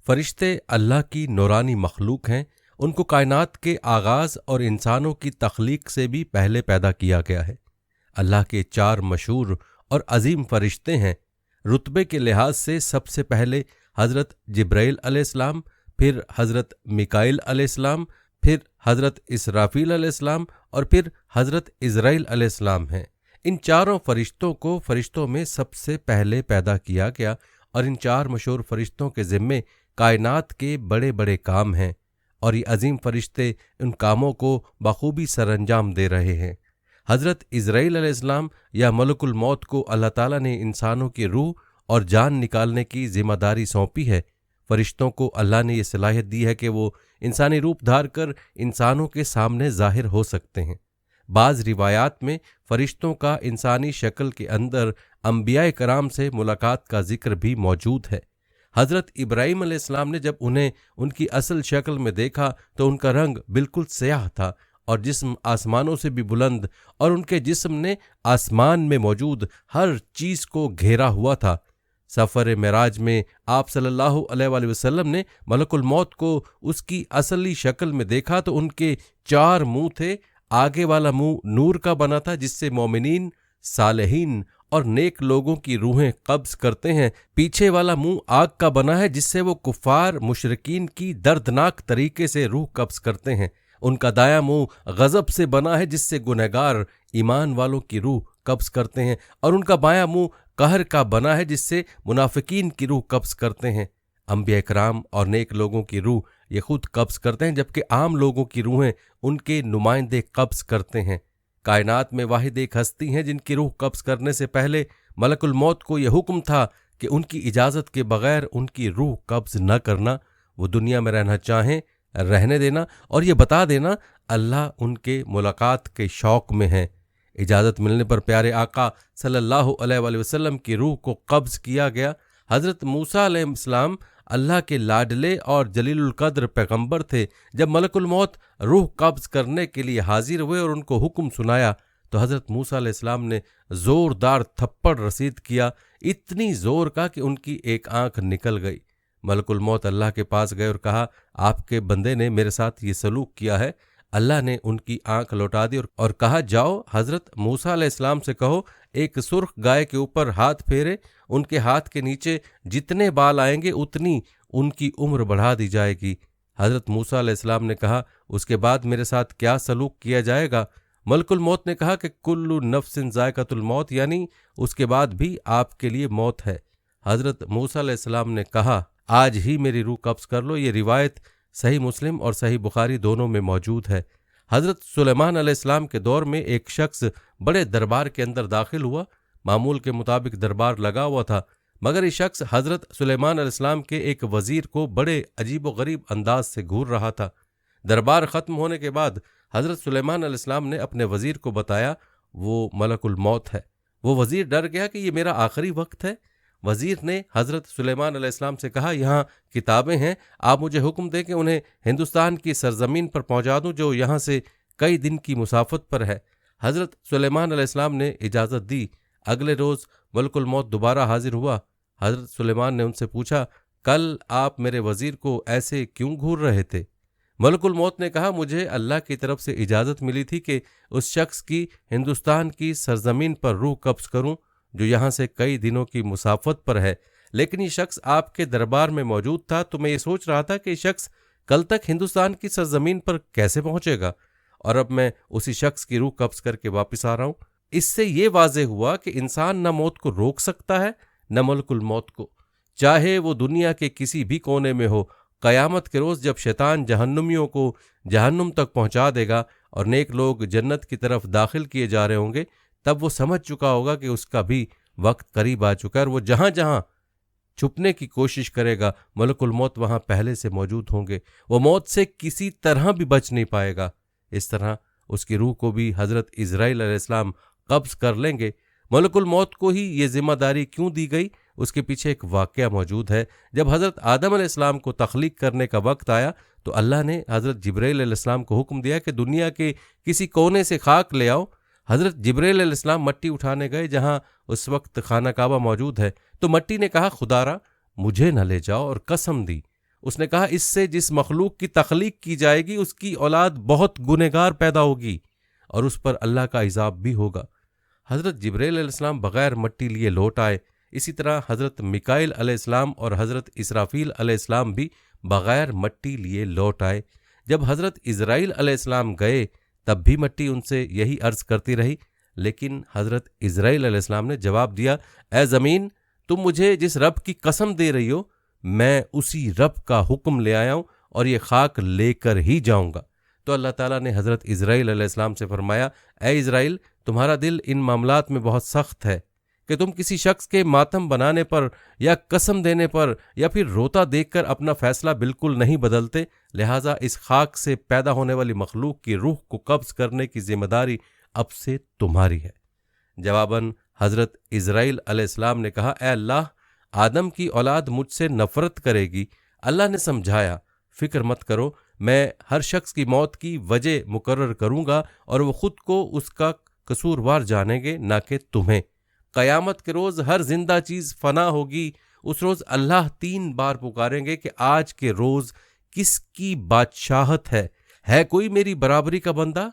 فرشتے اللہ کی نورانی مخلوق ہیں، ان کو کائنات کے آغاز اور انسانوں کی تخلیق سے بھی پہلے پیدا کیا گیا ہے۔ اللہ کے 4 مشہور اور عظیم فرشتے ہیں۔ رتبے کے لحاظ سے سب سے پہلے حضرت جبرائیل علیہ السلام، پھر حضرت میکائیل علیہ السلام، پھر حضرت اسرافیل علیہ السلام اور پھر حضرت عزرائیل علیہ السلام ہیں۔ ان چاروں فرشتوں کو فرشتوں میں سب سے پہلے پیدا کیا گیا اور ان 4 مشہور فرشتوں کے ذمے کائنات کے بڑے بڑے کام ہیں، اور یہ عظیم فرشتے ان کاموں کو بخوبی سر انجام دے رہے ہیں۔ حضرت عزرائیل علیہ السلام یا ملک الموت کو اللہ تعالیٰ نے انسانوں کی روح اور جان نکالنے کی ذمہ داری سونپی ہے۔ فرشتوں کو اللہ نے یہ صلاحیت دی ہے کہ وہ انسانی روپ دھار کر انسانوں کے سامنے ظاہر ہو سکتے ہیں۔ بعض روایات میں فرشتوں کا انسانی شکل کے اندر انبیاء کرام سے ملاقات کا ذکر بھی موجود ہے۔ حضرت ابراہیم علیہ السلام نے جب انہیں ان کی اصل شکل میں دیکھا تو ان کا رنگ بالکل سیاہ تھا اور جسم آسمانوں سے بھی بلند، اور ان کے جسم نے آسمان میں موجود ہر چیز کو گھیرا ہوا تھا۔ سفر معراج میں آپ صلی اللہ علیہ وآلہ وسلم نے ملک الموت کو اس کی اصلی شکل میں دیکھا تو ان کے 4 منہ تھے۔ آگے والا منہ نور کا بنا تھا جس سے مومنین، صالحین اور نیک لوگوں کی روحیں قبض کرتے ہیں۔ پیچھے والا منہ آگ کا بنا ہے جس سے وہ کفار مشرکین کی دردناک طریقے سے روح قبض کرتے ہیں۔ ان کا دایاں منہ غضب سے بنا ہے جس سے گنہگار ایمان والوں کی روح قبض کرتے ہیں، اور ان کا بایاں منہ قہر کا بنا ہے جس سے منافقین کی روح قبض کرتے ہیں۔ انبیاء کرام اور نیک لوگوں کی روح یہ خود قبض کرتے ہیں، جبکہ عام لوگوں کی روحیں ان کے نمائندے قبض کرتے ہیں۔ کائنات میں واحد ایک ہستی ہیں جن کی روح قبض کرنے سے پہلے ملک الموت کو یہ حکم تھا کہ ان کی اجازت کے بغیر ان کی روح قبض نہ کرنا۔ وہ دنیا میں رہنا چاہیں رہنے دینا، اور یہ بتا دینا اللہ ان کے ملاقات کے شوق میں ہے۔ اجازت ملنے پر پیارے آقا صلی اللہ علیہ وآلہ وسلم کی روح کو قبض کیا گیا۔ حضرت موسیٰ علیہ السلام اللہ کے لاڈلے اور جلیل القدر پیغمبر تھے۔ جب ملک الموت روح قبض کرنے کے لیے حاضر ہوئے اور ان کو حکم سنایا تو حضرت موسیٰ علیہ السلام نے زوردار تھپڑ رسید کیا، اتنی زور کا کہ ان کی ایک آنکھ نکل گئی۔ ملک الموت اللہ کے پاس گئے اور کہا، آپ کے بندے نے میرے ساتھ یہ سلوک کیا ہے۔ اللہ نے ان کی آنکھ لوٹا دی اور کہا، جاؤ حضرت موسیٰ علیہ السلام سے کہو ایک سرخ گائے کے اوپر ہاتھ پھیرے، ان کے ہاتھ کے نیچے جتنے بال آئیں گے اتنی ان کی عمر بڑھا دی جائے گی۔ حضرت موسیٰ علیہ السلام نے کہا، اس کے بعد میرے ساتھ کیا سلوک کیا جائے گا؟ ملک الموت نے کہا کہ کل نفس ذائقۃ الموت، یعنی اس کے بعد بھی آپ کے لیے موت ہے۔ حضرت موسیٰ علیہ السلام نے کہا، آج ہی میری روح قبض کر لو۔ یہ روایت صحیح مسلم اور صحیح بخاری دونوں میں موجود ہے۔ حضرت سلیمان علیہ السلام کے دور میں ایک شخص بڑے دربار کے اندر داخل ہوا۔ معمول کے مطابق دربار لگا ہوا تھا، مگر یہ شخص حضرت سلیمان علیہ السلام کے ایک وزیر کو بڑے عجیب و غریب انداز سے گھور رہا تھا۔ دربار ختم ہونے کے بعد حضرت سلیمان علیہ السلام نے اپنے وزیر کو بتایا وہ ملک الموت ہے۔ وہ وزیر ڈر گیا کہ یہ میرا آخری وقت ہے۔ وزیر نے حضرت سلیمان علیہ السلام سے کہا، یہاں کتابیں ہیں، آپ مجھے حکم دیں کہ انہیں ہندوستان کی سرزمین پر پہنچا دوں جو یہاں سے کئی دن کی مسافت پر ہے۔ حضرت سلیمان علیہ السلام نے اجازت دی۔ اگلے روز ملک الموت دوبارہ حاضر ہوا۔ حضرت سلیمان نے ان سے پوچھا، کل آپ میرے وزیر کو ایسے کیوں گھور رہے تھے؟ ملک الموت نے کہا، مجھے اللہ کی طرف سے اجازت ملی تھی کہ اس شخص کی ہندوستان کی سرزمین پر روح قبض کروں جو یہاں سے کئی دنوں کی مسافت پر ہے، لیکن یہ شخص آپ کے دربار میں موجود تھا تو میں یہ سوچ رہا تھا کہ یہ شخص کل تک ہندوستان کی سرزمین پر کیسے پہنچے گا، اور اب میں اسی شخص کی روح قبض کر کے واپس آ رہا ہوں۔ اس سے یہ واضح ہوا کہ انسان نہ موت کو روک سکتا ہے نہ ملک الموت کو، چاہے وہ دنیا کے کسی بھی کونے میں ہو۔ قیامت کے روز جب شیطان جہنمیوں کو جہنم تک پہنچا دے گا اور نیک لوگ جنت کی طرف داخل کیے جا رہے ہوں گے، تب وہ سمجھ چکا ہوگا کہ اس کا بھی وقت قریب آ چکا ہے، اور وہ جہاں جہاں چھپنے کی کوشش کرے گا ملک الموت وہاں پہلے سے موجود ہوں گے۔ وہ موت سے کسی طرح بھی بچ نہیں پائے گا۔ اس طرح اس کی روح کو بھی حضرت عزرائیل علیہ السلام قبض کر لیں گے۔ ملک الموت کو ہی یہ ذمہ داری کیوں دی گئی؟ اس کے پیچھے ایک واقعہ موجود ہے۔ جب حضرت آدم علیہ السلام کو تخلیق کرنے کا وقت آیا تو اللہ نے حضرت جبرائیل علیہ السلام کو حکم دیا کہ دنیا کے کسی کونے سے خاک لے آؤ۔ حضرت جبرائیل علیہ السلام مٹی اٹھانے گئے جہاں اس وقت خانہ کعبہ موجود ہے، تو مٹی نے کہا، خدا را مجھے نہ لے جاؤ، اور قسم دی۔ اس نے کہا اس سے جس مخلوق کی تخلیق کی جائے گی اس کی اولاد بہت گنہگار پیدا ہوگی اور اس پر اللہ کا عذاب بھی ہوگا۔ حضرت جبرائیل علیہ السلام بغیر مٹی لیے لوٹ آئے، اسی طرح حضرت میکائیل علیہ السلام اور حضرت اسرافیل علیہ السلام بھی بغیر مٹی لیے لوٹ آئے۔ جب حضرت اسرائیل علیہ السلام گئے تب بھی مٹی ان سے یہی عرض کرتی رہی، لیکن حضرت اسرائیل علیہ السلام نے جواب دیا، اے زمین، تم مجھے جس رب کی قسم دے رہی ہو میں اسی رب کا حکم لے آیا ہوں اور یہ خاک لے کر ہی جاؤں گا۔ تو اللہ تعالیٰ نے حضرت اسرائیل علیہ السلام سے فرمایا، اے اسرائیل، تمہارا دل ان معاملات میں بہت سخت ہے کہ تم کسی شخص کے ماتم بنانے پر یا قسم دینے پر یا پھر روتا دیکھ کر اپنا فیصلہ بالکل نہیں بدلتے، لہٰذا اس خاک سے پیدا ہونے والی مخلوق کی روح کو قبض کرنے کی ذمہ داری اب سے تمہاری ہے۔ جواباً حضرت اسرائیل علیہ السلام نے کہا، اے اللہ، آدم کی اولاد مجھ سے نفرت کرے گی۔ اللہ نے سمجھایا، فکر مت کرو، میں ہر شخص کی موت کی وجہ مقرر کروں گا اور وہ خود کو اس کا قصوروار جانیں گے، نہ کہ تمہیں۔ قیامت کے روز ہر زندہ چیز فنا ہوگی۔ اس روز اللہ 3 بار پکاریں گے کہ آج کے روز کس کی بادشاہت ہے کوئی میری برابری کا بندہ؟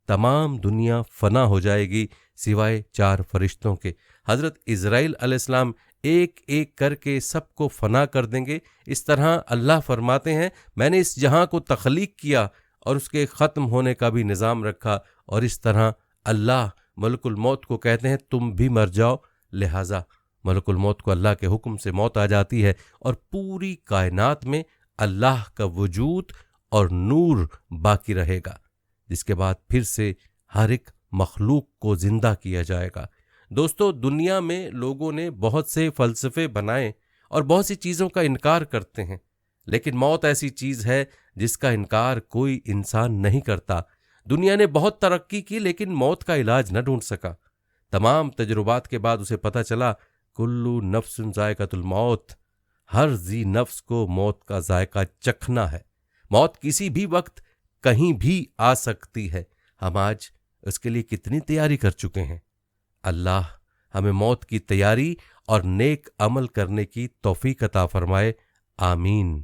تمام دنیا فنا ہو جائے گی سوائے 4 فرشتوں کے۔ حضرت اسرائیل علیہ السلام ایک ایک کر کے سب کو فنا کر دیں گے۔ اس طرح اللہ فرماتے ہیں، میں نے اس جہاں کو تخلیق کیا اور اس کے ختم ہونے کا بھی نظام رکھا، اور اس طرح اللہ ملک الموت کو کہتے ہیں تم بھی مر جاؤ، لہٰذا ملک الموت کو اللہ کے حکم سے موت آ جاتی ہے اور پوری کائنات میں اللہ کا وجود اور نور باقی رہے گا، جس کے بعد پھر سے ہر ایک مخلوق کو زندہ کیا جائے گا۔ دوستو، دنیا میں لوگوں نے بہت سے فلسفے بنائے اور بہت سی چیزوں کا انکار کرتے ہیں، لیکن موت ایسی چیز ہے جس کا انکار کوئی انسان نہیں کرتا۔ دنیا نے بہت ترقی کی لیکن موت کا علاج نہ ڈھونڈ سکا۔ تمام تجربات کے بعد اسے پتہ چلا، کلو نفس ذائقۃ الموت، ہر ذی نفس کو موت کا ذائقہ چکھنا ہے۔ موت کسی بھی وقت کہیں بھی آ سکتی ہے۔ ہم آج اس کے لیے کتنی تیاری کر چکے ہیں؟ اللہ ہمیں موت کی تیاری اور نیک عمل کرنے کی توفیق عطا فرمائے، آمین۔